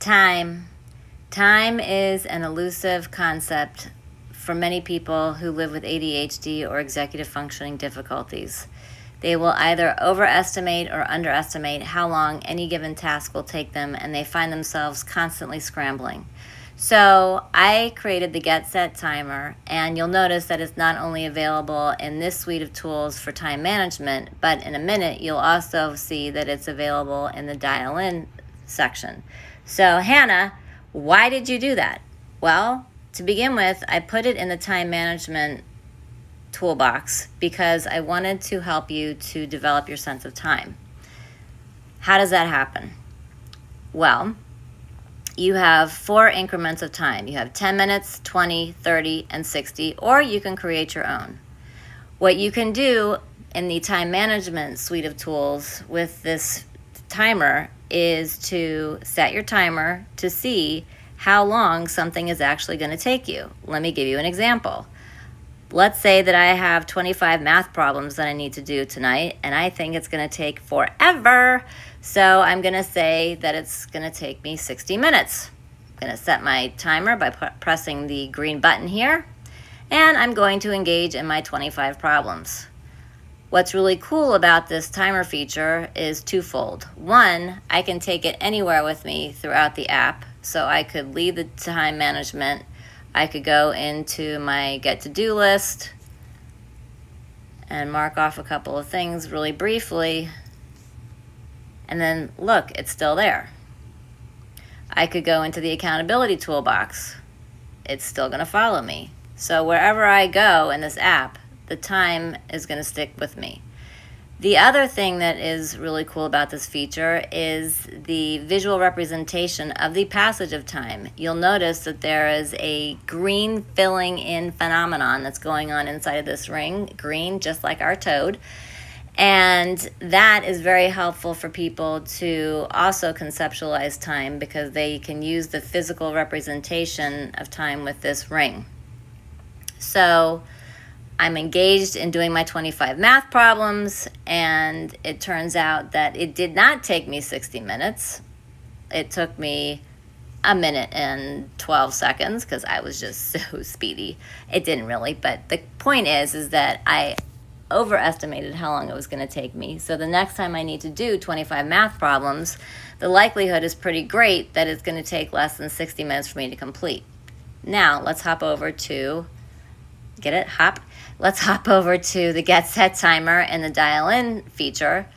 Time. Time is an elusive concept for many people who live with ADHD or executive functioning difficulties. They will either overestimate or underestimate how long any given task will take them, and they find themselves constantly scrambling. So I created the Get Set Timer, and you'll notice that it's not only available in this suite of tools for time management, but in a minute you'll also see that it's available in the Dial In section. So Hannah, why did you do that? Well, to begin with, I put it in the time management toolbox because I wanted to help you to develop your sense of time. How does that happen? Well, you have 4 increments of time. You have 10 minutes, 20, 30, and 60, or you can create your own. What you can do in the time management suite of tools with this timer is to set your timer to see how long something is actually going to take you. Let me give you an example. Let's say that I have 25 math problems that I need to do tonight, and I think it's going to take forever. So I'm going to say that it's going to take me 60 minutes. I'm going to set my timer by pressing the green button here, and I'm going to engage in my 25 problems. What's really cool about this timer feature is twofold. One, I can take it anywhere with me throughout the app, so I could leave the time management. I could go into my get to-do list and mark off a couple of things really briefly, and then look, it's still there. I could go into the accountability toolbox. It's still going to follow me. So wherever I go in this app, the time is going to stick with me. The other thing that is really cool about this feature is the visual representation of the passage of time. You'll notice that there is a green filling in phenomenon that's going on inside of this ring, green just like our toad. And that is very helpful for people to also conceptualize time because they can use the physical representation of time with this ring. So I'm engaged in doing my 25 math problems, and it turns out that it did not take me 60 minutes. It took me a minute and 12 seconds because I was just so speedy. It didn't really, but the point is that I overestimated how long it was going to take me. So the next time I need to do 25 math problems, the likelihood is pretty great that it's going to take less than 60 minutes for me to complete. Now, let's hop over to, Let's hop over to the Get Set Timer and the Dial In feature,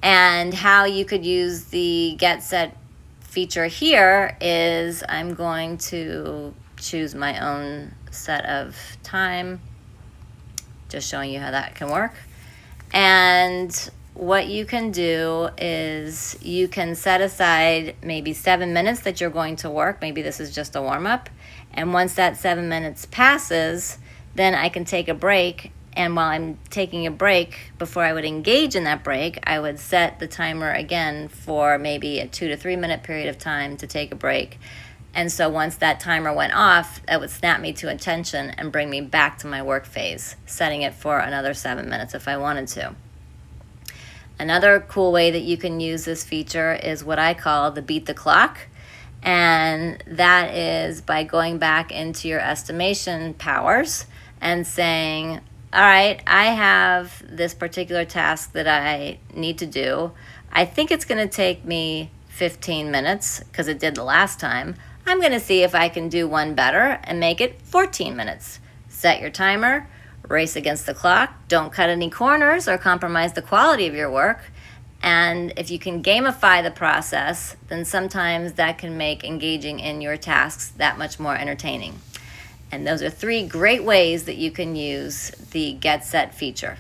and how you could use the Get Set feature here is I'm going to choose my own set of time, just showing you how that can work. And what you can do is you can set aside maybe 7 minutes that you're going to work. Maybe this is just a warm-up. And once that 7 minutes passes, then I can take a break, and while I'm taking a break, before I would engage in that break, I would set the timer again for maybe a 2 to 3 minute period of time to take a break. And so once that timer went off, that would snap me to attention and bring me back to my work phase, setting it for another 7 minutes if I wanted to. Another cool way that you can use this feature is what I call the beat the clock. And that is by going back into your estimation powers and saying, all right, I have this particular task that I need to do. I think it's going to take me 15 minutes because it did the last time. I'm going to see if I can do one better and make it 14 minutes. Set your timer, race against the clock, don't cut any corners or compromise the quality of your work. And if you can gamify the process, then sometimes that can make engaging in your tasks that much more entertaining. And those are 3 great ways that you can use the Get Set feature.